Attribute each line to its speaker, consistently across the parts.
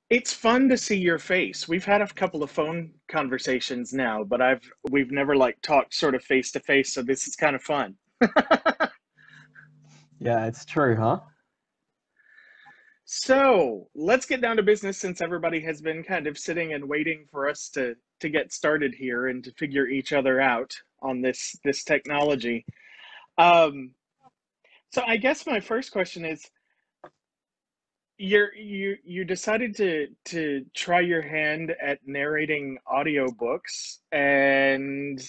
Speaker 1: It's fun to see your face. We've had a couple of phone conversations now, but we've never like talked sort of face to face, so this is kind of fun.
Speaker 2: Yeah, it's true, huh?
Speaker 1: So let's get down to business since everybody has been kind of sitting and waiting for us to get started here and to figure each other out on this technology. Um, so I guess my first question is, you decided to try your hand at narrating audiobooks, and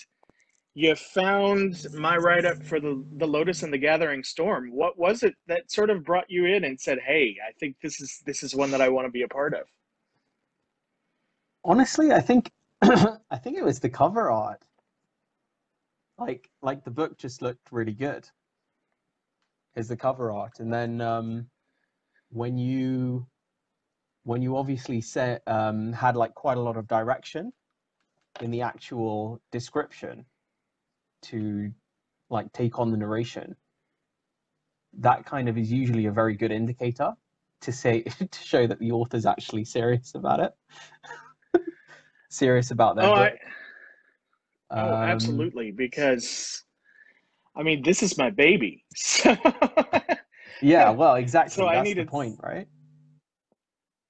Speaker 1: you found my write-up for the Lotus and the Gathering Storm. What was it that sort of brought you in and said, "Hey, I think this is one that I want to be a part of"?
Speaker 2: Honestly, I think I think it was the cover art. Like the book just looked really good as the cover art. And then when you when you obviously said had like quite a lot of direction in the actual description to like take on the narration, that kind of is usually a very good indicator to say to show that the author's actually serious about it, serious about their
Speaker 1: Oh, I
Speaker 2: book.
Speaker 1: oh,
Speaker 2: Um,
Speaker 1: absolutely, because I mean, this is my baby.
Speaker 2: yeah, well,
Speaker 1: So
Speaker 2: exactly. That's the point, right?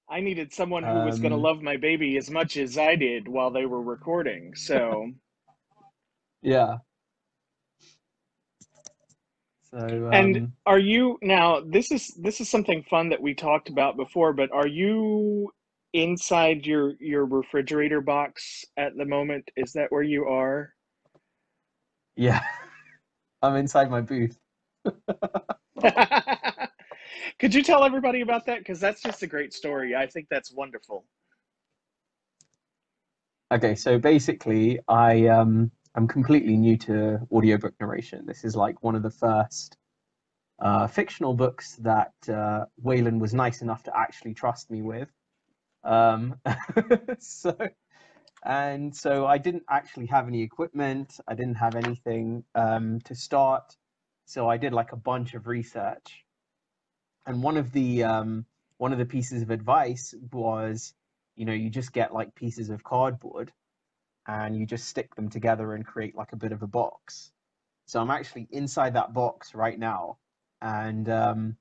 Speaker 1: I needed someone who was going to
Speaker 2: Um,
Speaker 1: love my baby as much as I did while they were recording. So,
Speaker 2: yeah. So,
Speaker 1: and are you now, this is something fun that we talked about before, but are you inside your refrigerator box at the moment? Is that where you are?
Speaker 2: yeah, I'm inside my booth.
Speaker 1: Could you tell everybody about that? Because that's just a great story. I think that's wonderful.
Speaker 2: Okay, so basically, I'm completely new to audiobook narration. This is like one of the first fictional books that Wayland was nice enough to actually trust me with. Um, so so I didn't actually have any equipment. I didn't have anything to start. So I did like a bunch of research. And one of the pieces of advice was, you just get like pieces of cardboard and you just stick them together and create like a bit of a box. So I'm actually inside that box right now. And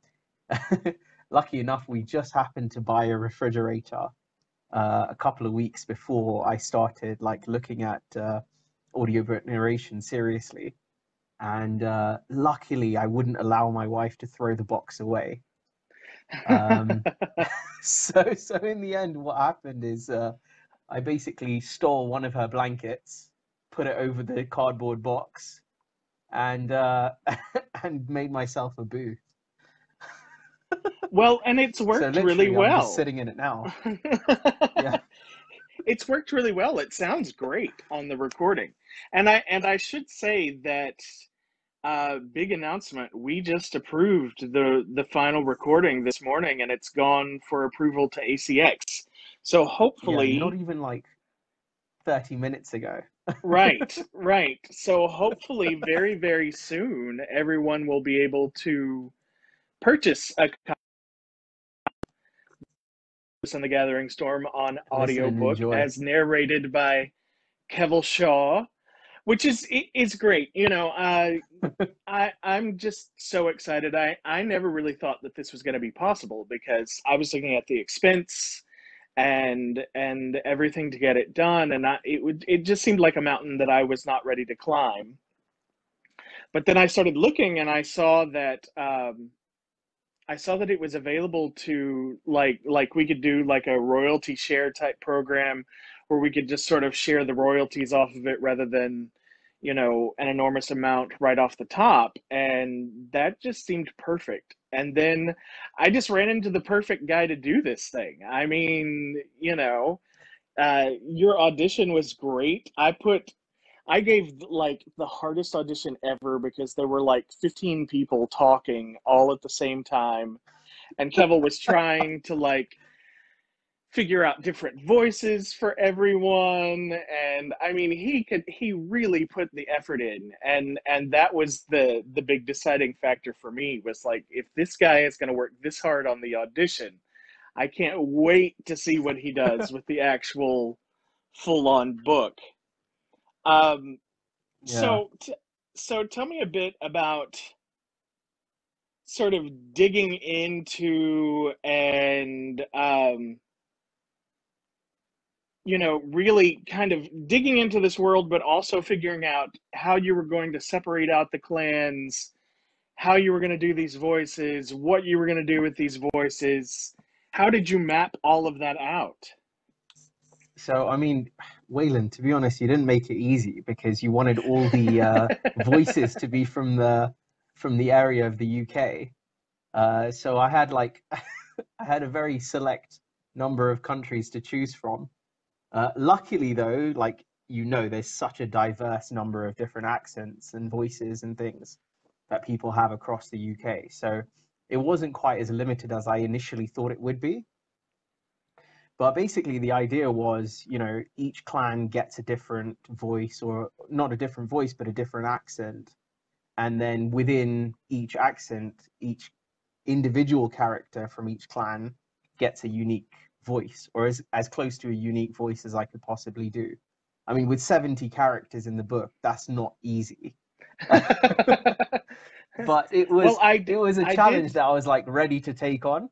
Speaker 2: lucky enough, we just happened to buy a refrigerator a couple of weeks before I started like looking at audiobook narration seriously. And luckily, I wouldn't allow my wife to throw the box away. Um, so in the end, what happened is I basically stole one of her blankets, put it over the cardboard box, and and made myself a booth.
Speaker 1: Well, and it's
Speaker 2: So
Speaker 1: worked really
Speaker 2: literally, I'm just
Speaker 1: well.
Speaker 2: sitting in it now. Yeah.
Speaker 1: It's worked really well. It sounds great on the recording. And I should say that big announcement. We just approved the final recording this morning, and it's gone for approval to ACX. So
Speaker 2: Yeah, not
Speaker 1: hopefully,
Speaker 2: even like 30 minutes ago.
Speaker 1: right, right. So hopefully, very, very soon, everyone will be able to purchase a Curse and the Gathering Storm on
Speaker 2: Listen and
Speaker 1: audiobook
Speaker 2: enjoy.
Speaker 1: as narrated by Keval Shaw, which is great. I'm just so excited. I never really thought that this was going to be possible because I was looking at the expense and everything to get it done, and it just seemed like a mountain that I was not ready to climb. But then I started looking, and I saw that it was available to like we could do like a royalty share type program where we could just sort of share the royalties off of it rather than, an enormous amount right off the top. And that just seemed perfect. And then I just ran into the perfect guy to do this thing. I mean, your audition was great. I gave like the hardest audition ever because there were like 15 people talking all at the same time, and Kevel was trying to like figure out different voices for everyone. And I mean, he really put the effort in, and that was the big deciding factor for me, was like, if this guy is going to work this hard on the audition, I can't wait to see what he does with the actual full-on book. Um,
Speaker 2: Yeah.
Speaker 1: so tell me a bit about sort of digging into and really kind of digging into this world, but also figuring out how you were going to separate out the clans, how you were going to do these voices, what you were going to do with these voices. How did you map all of that out?
Speaker 2: So, I mean, Wayland, to be honest, you didn't make it easy because you wanted all the voices to be from the area of the UK. So I had like I had a very select number of countries to choose from. Luckily, though, like there's such a diverse number of different accents and voices and things that people have across the UK. So it wasn't quite as limited as I initially thought it would be. But basically, the idea was, each clan gets a different voice, or not a different voice, but a different accent. And then within each accent, each individual character from each clan gets a unique voice, or as close to a unique voice as I could possibly do. I mean, with 70 characters in the book, that's not easy. But it
Speaker 1: Well,
Speaker 2: was it was a
Speaker 1: I
Speaker 2: challenge
Speaker 1: did
Speaker 2: that I was like ready to take on.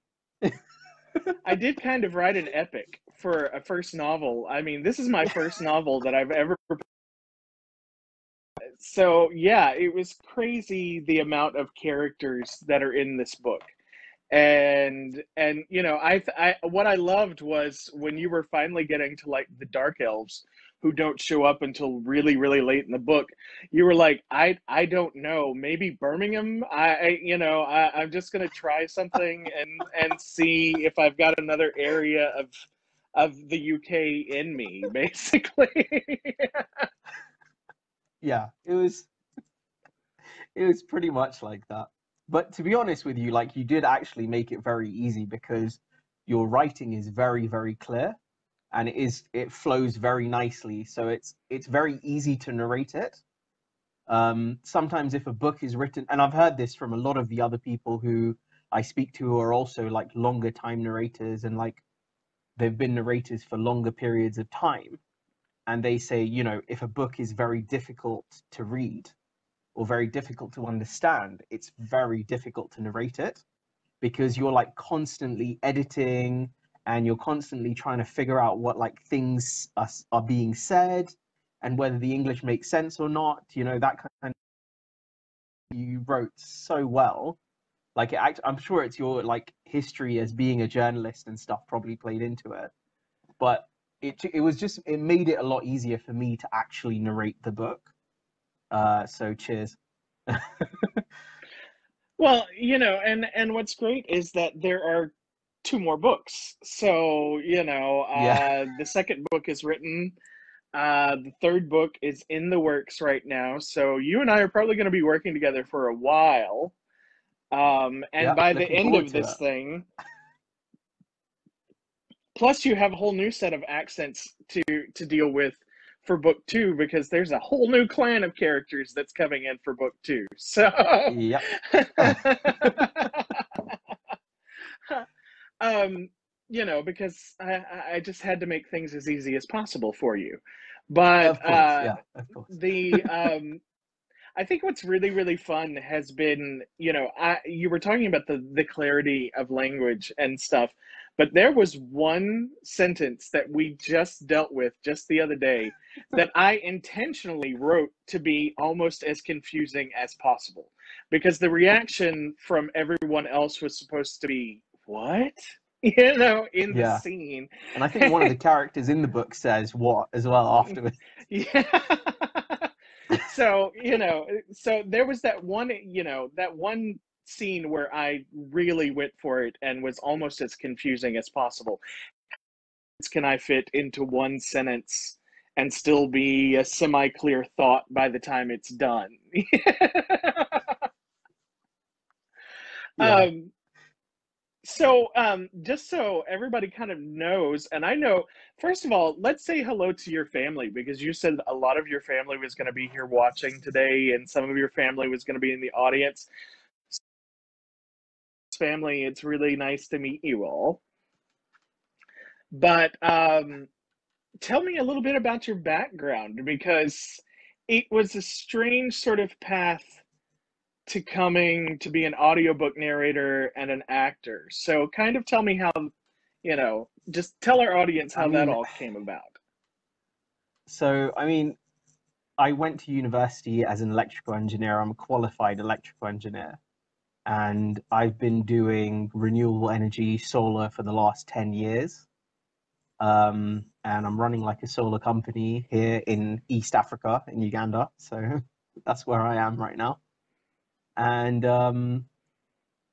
Speaker 1: I did kind of write an epic for a first novel. I mean, this is my first novel that I've ever. So yeah, it was crazy the amount of characters that are in this book. And I what I loved was when you were finally getting to like the dark elves who don't show up until really really late in the book. You were like, I don't know, maybe Birmingham. I'm just gonna try something and see if I've got another area of the UK in me, basically.
Speaker 2: Yeah, it was pretty much like that. But to be honest with you, like you did actually make it very easy because your writing is very, very clear and it flows very nicely. So it's very easy to narrate it. Sometimes if a book is written, and I've heard this from a lot of the other people who I speak to who are also like longer time narrators and like they've been narrators for longer periods of time. And they say, if a book is very difficult to read, or very difficult to understand, it's very difficult to narrate it because you're like constantly editing and you're constantly trying to figure out what like things are being said and whether the English makes sense or not, that kind of you wrote so well. Like I'm sure it's your like history as being a journalist and stuff probably played into it, but it made it a lot easier for me to actually narrate the book. So cheers.
Speaker 1: Well, and what's great is that there are two more books. So,
Speaker 2: Yeah.
Speaker 1: the second book is written. The third book is in the works right now. So you and I are probably going to be working together for a while. And
Speaker 2: Yeah,
Speaker 1: by the
Speaker 2: looking
Speaker 1: end
Speaker 2: forward
Speaker 1: of
Speaker 2: to
Speaker 1: this
Speaker 2: it.
Speaker 1: thing, plus you have a whole new set of accents to deal with for book two because there's a whole new clan of characters that's coming in for book two. So
Speaker 2: Yep.
Speaker 1: um, because I just had to make things as easy as possible for you. But
Speaker 2: Of course, yeah, of course.
Speaker 1: the I think what's really really fun has been, you were talking about the clarity of language and stuff, but there was one sentence that we just dealt with just the other day that I intentionally wrote to be almost as confusing as possible because the reaction from everyone else was supposed to be what? In the
Speaker 2: Yeah.
Speaker 1: scene.
Speaker 2: And I think one of the characters in the book says what as well afterwards.
Speaker 1: Yeah. So, so there was that one scene where I really went for it and was almost as confusing as possible. Can I fit into one sentence and still be a semi-clear thought by the time it's done?
Speaker 2: Yeah.
Speaker 1: um, just so everybody kind of knows, and I know, first of all, let's say hello to your family because you said a lot of your family was going to be here watching today, and some of your family was going to be in the audience. Family, it's really nice to meet you all. But tell me a little bit about your background, because it was a strange sort of path to coming to be an audiobook narrator and an actor. So kind of tell me how, just tell our audience
Speaker 2: I
Speaker 1: how that
Speaker 2: mean,
Speaker 1: all came about.
Speaker 2: I mean, I went to university as an electrical engineer. I'm a qualified electrical engineer, and I've been doing renewable energy solar for the last 10 years. And I'm running like a solar company here in East Africa, in Uganda. So that's where I am right now. And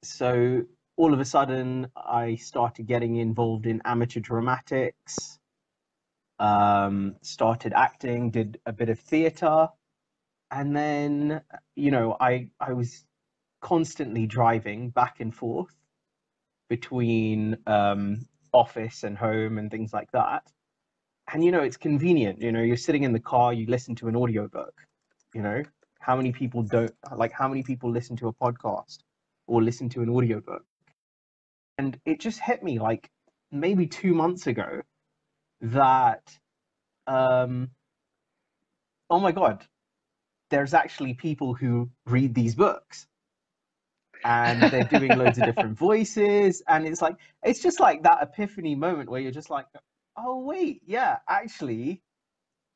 Speaker 2: so all of a sudden, I started getting involved in amateur dramatics, started acting, did a bit of theater, and then, I was constantly driving back and forth between office and home and things like that. And it's convenient. You're sitting in the car, you listen to an audiobook. You know, how many people don't like how many people listen to a podcast or listen to an audiobook? And it just hit me like maybe 2 months ago that oh my God, there's actually people who read these books and they're doing loads of different voices. And it's just like that epiphany moment where you're just like, oh wait, yeah, actually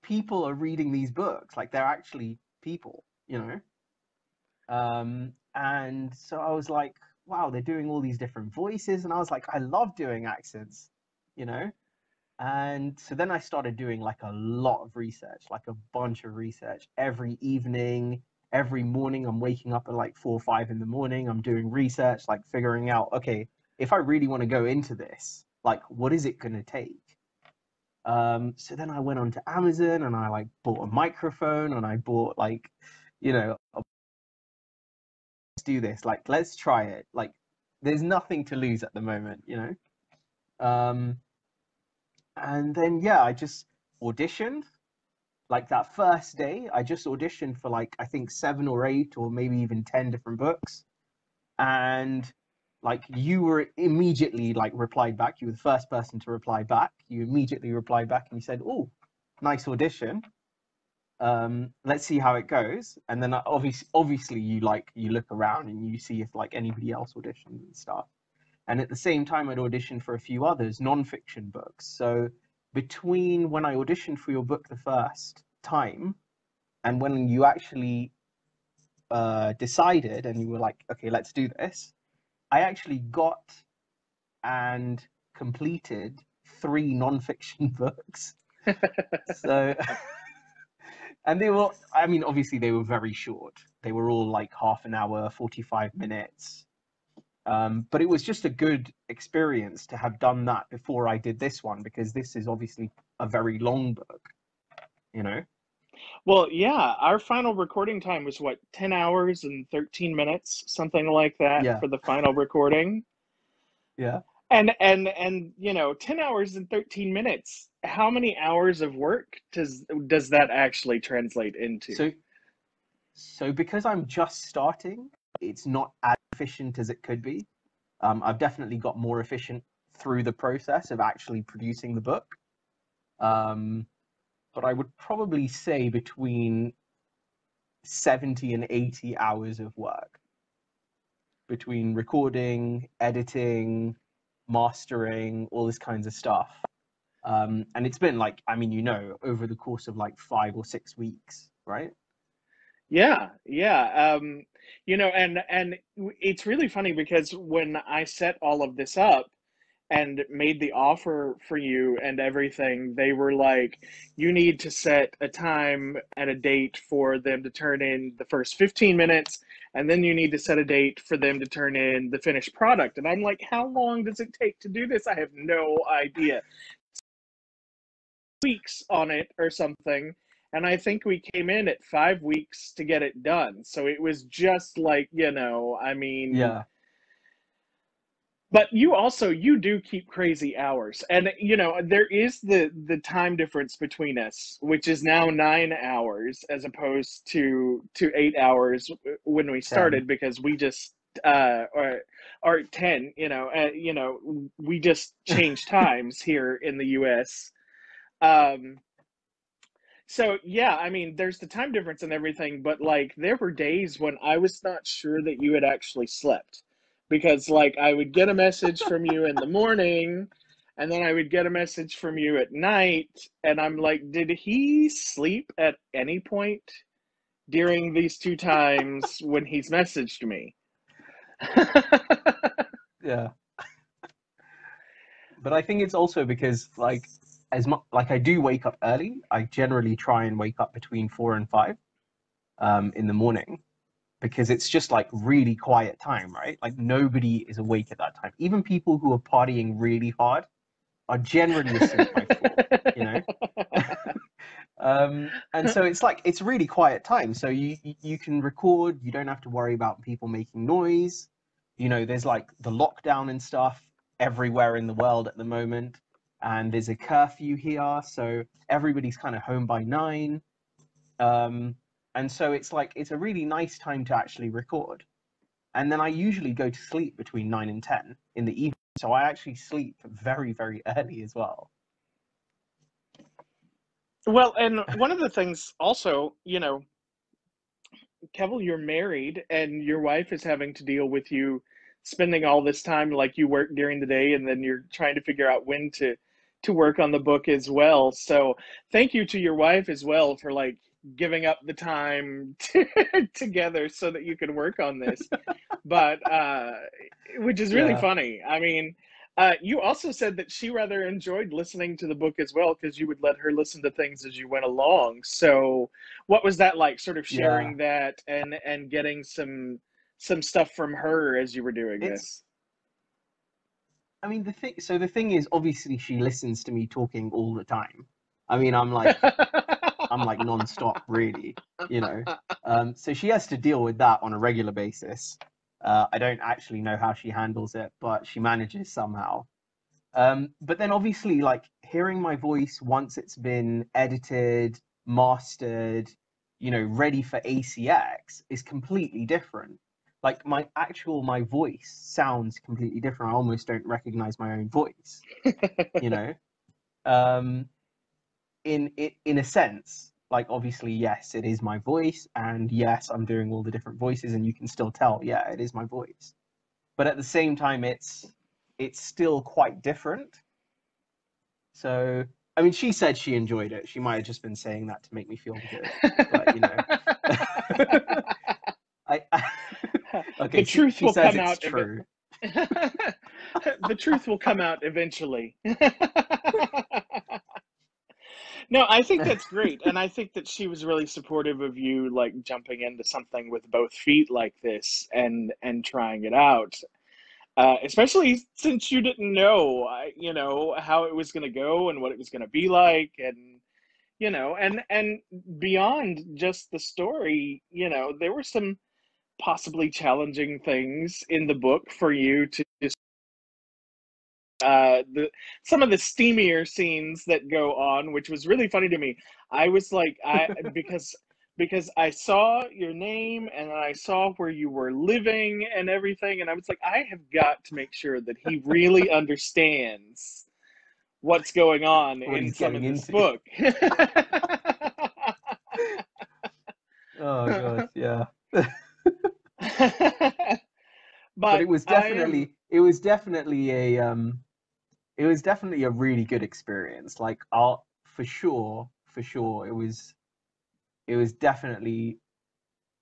Speaker 2: people are reading these books, like they're actually people, and so I was like, wow, they're doing all these different voices, and I was like, I love doing accents, you know and so then I started doing like a lot of research, like a bunch of research every evening. Every morning I'm waking up at like 4 or 5 in the morning, I'm doing research, like figuring out, okay, if I really want to go into this, like what is it going to take. So then I went on to Amazon and I like bought a microphone and I bought like, let's do this. Like, let's try it. Like, there's nothing to lose at the moment. Um, and then, yeah, I just auditioned. Like that first day, I just auditioned for like, I think 7 or 8 or maybe even 10 different books. And like you were immediately like replied back. You were the first person to reply back. You immediately replied back and you said, "Oh, nice audition. Let's see how it goes." And then obviously you look around and you see if like anybody else auditioned and stuff. And at the same time, I'd auditioned for a few others, non-fiction books. So between when I auditioned for your book the first time and when you actually decided and you were like, okay, let's do this, I actually got and completed 3 non-fiction books. So, and they were, I mean, obviously they were very short. They were all like half an hour, 45 minutes. But it was just a good experience to have done that before I did this one, because this is obviously a very long book, you know?
Speaker 1: Well, yeah, our final recording time was what, 10 hours and 13 minutes, something like that
Speaker 2: Yeah,
Speaker 1: for the final recording.
Speaker 2: yeah.
Speaker 1: And 10 hours and 13 minutes. How many hours of work does that actually translate into?
Speaker 2: So, so because I'm just starting, it's not as efficient as it could be. I've definitely got more efficient through the process of actually producing the book. Um, but I would probably say between 70 and 80 hours of work between recording, editing, mastering, all this kinds of stuff. And it's been like, I mean, over the course of like 5 or 6 weeks, right?
Speaker 1: Yeah, yeah. And it's really funny because when I set all of this up and made the offer for you and everything, they were like, you need to set a time and a date for them to turn in the first 15 minutes, and then you need to set a date for them to turn in the finished product. And I'm like, how long does it take to do this? I have no idea. Weeks on it or something. And I think we came in at 5 weeks to get it done. So it was just like, I mean,
Speaker 2: Yeah,
Speaker 1: but you do keep crazy hours. And there is the time difference between us, which is now 9 hours as opposed to 8 hours when we
Speaker 2: 10.
Speaker 1: started, because we just or 10, we just changed times here in the US. Um, so yeah, I mean, there's the time difference and everything, but like there were days when I was not sure that you had actually slept because like I would get a message from you in the morning and then I would get a message from you at night and I'm like, did he sleep at any point during these two times when he's messaged me?
Speaker 2: Yeah. But I think it's also because like as much like I do wake up early. I generally try and wake up between 4 and 5 in the morning because it's just like really quiet time, right? Like nobody is awake at that time. Even people who are partying really hard are generally asleep by 4, you know? And so it's like it's really quiet time. So you can record, you don't have to worry about people making noise. You know, there's like the lockdown and stuff everywhere in the world at the moment, and there's a curfew here, so everybody's kind of home by 9. Um, and so it's like it's a really nice time to actually record. And then I usually go to sleep between 9 and 10 in the evening, so I actually sleep very, very early as well.
Speaker 1: Well, and one of the things also, Kevel, you're married and your wife is having to deal with you spending all this time like you work during the day and then you're trying to figure out when to work on the book as well. So thank you to your wife as well for like giving up the time together so that you could work on this. But which is really
Speaker 2: Yeah.
Speaker 1: funny. I mean, you also said that she rather enjoyed listening to the book as well because you would let her listen to things as you went along. So, what was that like, sort of
Speaker 2: Yeah.
Speaker 1: sharing that and getting some stuff from her as you were doing
Speaker 2: It's
Speaker 1: this?
Speaker 2: I mean the thing is obviously she listens to me talking all the time. I mean I'm like non-stop really, you know. So she has to deal with that on a regular basis. I don't actually know how she handles it, but she manages somehow. But then obviously, like hearing my voice once it's been edited, mastered, ready for ACX is completely different. Like my voice sounds completely different. I almost don't recognize my own voice, you know. Um, in a sense, like obviously, yes, it is my voice, and yes, I'm doing all the different voices, and you can still tell, yeah, it is my voice. But at the same time, it's still quite different. So, I mean, she said she enjoyed it. She might have just been saying that to make me feel good, but I okay,
Speaker 1: The truth
Speaker 2: she
Speaker 1: will
Speaker 2: says
Speaker 1: come
Speaker 2: it's
Speaker 1: out of it.
Speaker 2: true.
Speaker 1: The truth will come out eventually. No, I think that's great. And I think that she was really supportive of you like jumping into something with both feet like this and trying it out. Especially since you didn't know, how it was going to go and what it was going to be like and and beyond just the story, there were some possibly challenging things in the book for you to just the some of the steamier scenes that go on, which was really funny to me. I was like, I because I saw your name and I saw where you were living and everything, and I was like, I have got to make sure that he really understands what's going on
Speaker 2: What
Speaker 1: in
Speaker 2: he's
Speaker 1: some
Speaker 2: getting
Speaker 1: of this
Speaker 2: into.
Speaker 1: book.
Speaker 2: Oh God, yeah. But
Speaker 1: But
Speaker 2: it was
Speaker 1: I am.
Speaker 2: definitely it was definitely a really good experience. Like I'll for sure it was definitely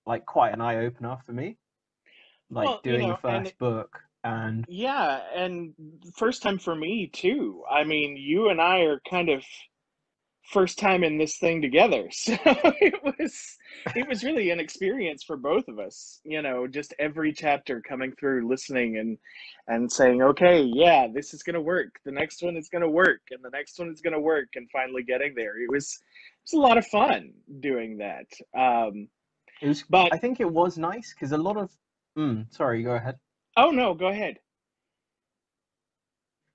Speaker 2: like quite an eye opener for me. Like
Speaker 1: Well,
Speaker 2: doing a
Speaker 1: and
Speaker 2: first book and
Speaker 1: yeah, and first time for me too. I mean, you and I are kind of first time in this thing together. So it was really an experience for both of us, just every chapter coming through, listening and saying, "Okay, yeah, this is going to work. The next one is going to work and the next one is going to work," and finally getting there. It was a lot of fun doing that.
Speaker 2: it was
Speaker 1: But
Speaker 2: I think it was nice because a lot of sorry, go ahead.
Speaker 1: oh no, go ahead.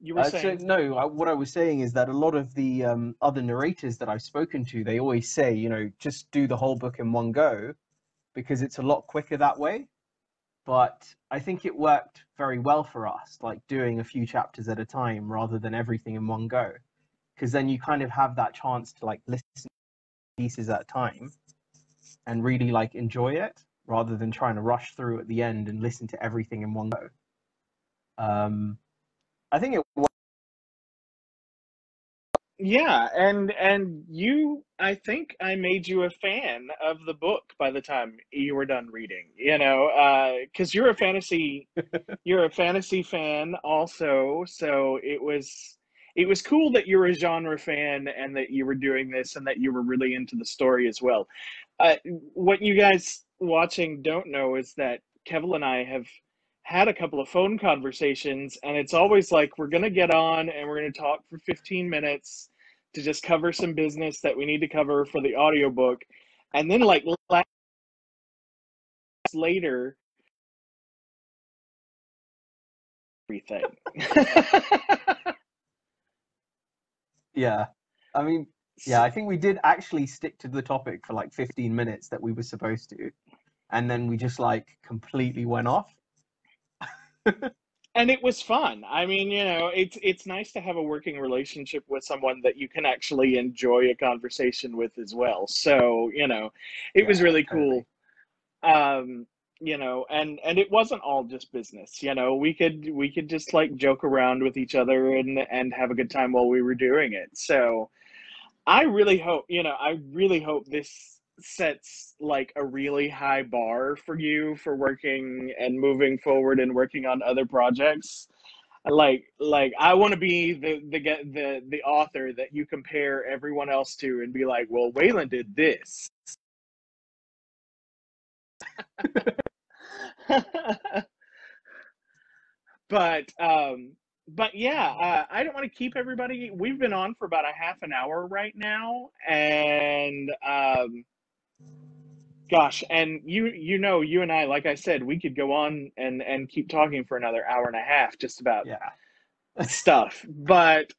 Speaker 1: You were
Speaker 2: So
Speaker 1: saying.
Speaker 2: no, what I was saying is that a lot of the other narrators that I've spoken to, they always say, just do the whole book in one go because it's a lot quicker that way. but I think it worked very well for us, like doing a few chapters at a time rather than everything in one go. Because then you kind of have that chance to like listen to pieces at a time and really like enjoy it rather than trying to rush through at the end and listen to everything in one go. I think it worked.
Speaker 1: Yeah, and you, I think I made you a fan of the book by the time you were done reading, you know, because you're a fantasy fan also, so it was cool that you're a genre fan and that you were doing this and that you were really into the story as well. What you guys watching don't know is that Kevin and I have had a couple of phone conversations, and it's always like we're gonna get on and we're gonna talk for 15 minutes to just cover some business that we need to cover for the audiobook, and then like later everything.
Speaker 2: Yeah. I mean, yeah, I think we did actually stick to the topic for like 15 minutes that we were supposed to, and then we just like completely went off.
Speaker 1: And it was fun. I mean, you know, it's nice to have a working relationship with someone that you can actually enjoy a conversation with as well. So, you know, it was
Speaker 2: Yeah,
Speaker 1: really
Speaker 2: totally.
Speaker 1: cool. Um, you know, and it wasn't all just business. You know, we could just like joke around with each other and have a good time while we were doing it. So, I really hope this sets like a really high bar for you for working and moving forward and working on other projects. Like I want to be the author that you compare everyone else to and be like, well, Waylon did this. but um but yeah, I don't want to keep everybody. We've been on for about a half an hour right now, and gosh, and you and I, like I said, we could go on and keep talking for another hour and a half just about
Speaker 2: Yeah.
Speaker 1: stuff. But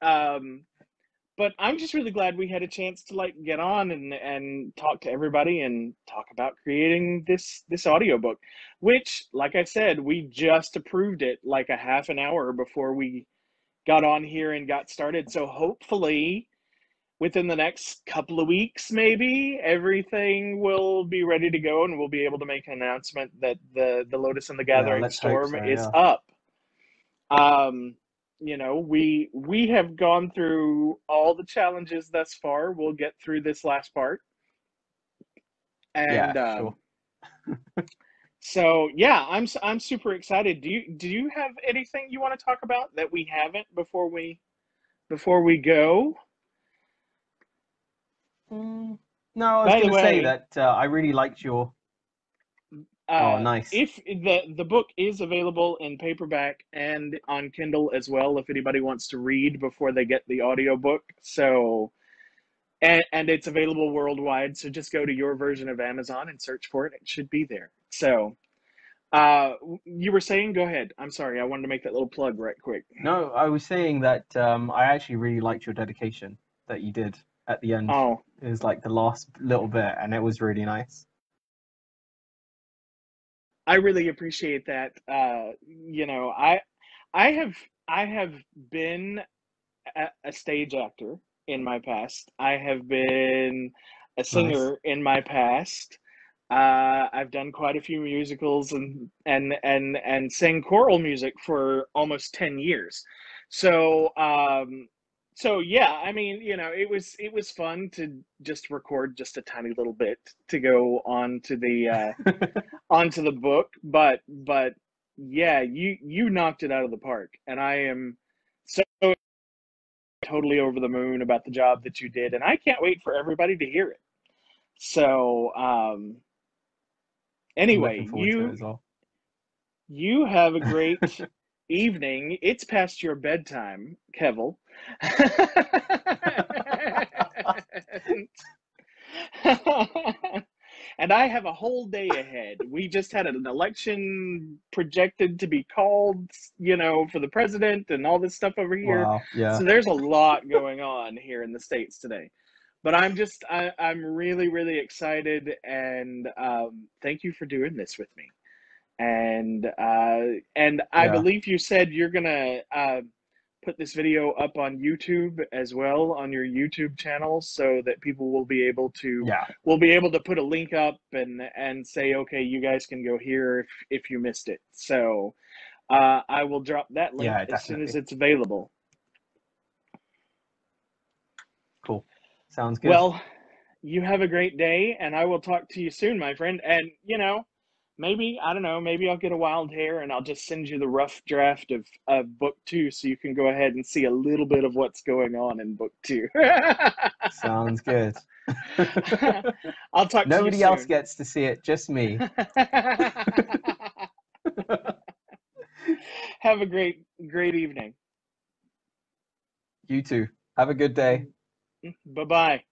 Speaker 1: I'm just really glad we had a chance to like get on and talk to everybody and talk about creating this audiobook, which, like I said, we just approved it like a half an hour before we got on here and got started. So hopefully within the next couple of weeks, maybe everything will be ready to go and we'll be able to make an announcement that the Lotus and the
Speaker 2: Yeah,
Speaker 1: Gathering
Speaker 2: let's hope
Speaker 1: Storm
Speaker 2: so,
Speaker 1: is
Speaker 2: yeah.
Speaker 1: up. Um, you know, we have gone through all the challenges thus far. We'll get through this last part,
Speaker 2: Yeah,
Speaker 1: and
Speaker 2: sure.
Speaker 1: so yeah, I'm super excited. Do you have anything you want to talk about that we haven't before we go?
Speaker 2: No, I was
Speaker 1: By the
Speaker 2: gonna say
Speaker 1: way,
Speaker 2: that I really liked your. Oh, nice.
Speaker 1: if the book is available in paperback and on Kindle as well, if anybody wants to read before they get the audiobook. So and it's available worldwide. So just go to your version of Amazon and search for it. It should be there. So you were saying, go ahead. I'm sorry. I wanted to make that little plug right quick.
Speaker 2: No, I was saying that I actually really liked your dedication that you did at the end.
Speaker 1: Oh,
Speaker 2: It was like the last little bit, and it was really nice.
Speaker 1: I really appreciate that. I have I have been a stage actor in my past. I have been a
Speaker 2: Nice.
Speaker 1: singer in my past. I've done quite a few musicals and sang choral music for almost 10 years. So so yeah, I mean, you know, it was fun to just record just a tiny little bit to go onto the book, but yeah, you knocked it out of the park, and I am so totally over the moon about the job that you did, and I can't wait for everybody to hear it. So,
Speaker 2: I'm looking
Speaker 1: anyway,
Speaker 2: forward to it
Speaker 1: you
Speaker 2: as well.
Speaker 1: you have a great evening. It's past your bedtime, Kevel. And I have a whole day ahead. We just had an election projected to be called, you know, for the president and all this stuff over here.
Speaker 2: Wow. Yeah.
Speaker 1: So there's a lot going on here in the States today. But I'm really, really excited, and thank you for doing this with me. And I
Speaker 2: Yeah.
Speaker 1: believe you said you're gonna put this video up on YouTube as well, on your YouTube channel, so that people
Speaker 2: Yeah.
Speaker 1: will be able to put a link up and say, okay, you guys can go here if you missed it. So I will drop that link
Speaker 2: Yeah,
Speaker 1: as soon as
Speaker 2: definitely.
Speaker 1: it's available.
Speaker 2: Cool. Sounds good.
Speaker 1: Well, you have a great day, and I will talk to you soon, my friend. And maybe, I don't know, maybe I'll get a wild hair and I'll just send you the rough draft of book 2 so you can go ahead and see a little bit of what's going on in book 2.
Speaker 2: Sounds good.
Speaker 1: I'll talk to you
Speaker 2: Nobody else
Speaker 1: soon.
Speaker 2: gets to see it, just me.
Speaker 1: Have a great evening.
Speaker 2: You too. Have a good day.
Speaker 1: Bye-bye.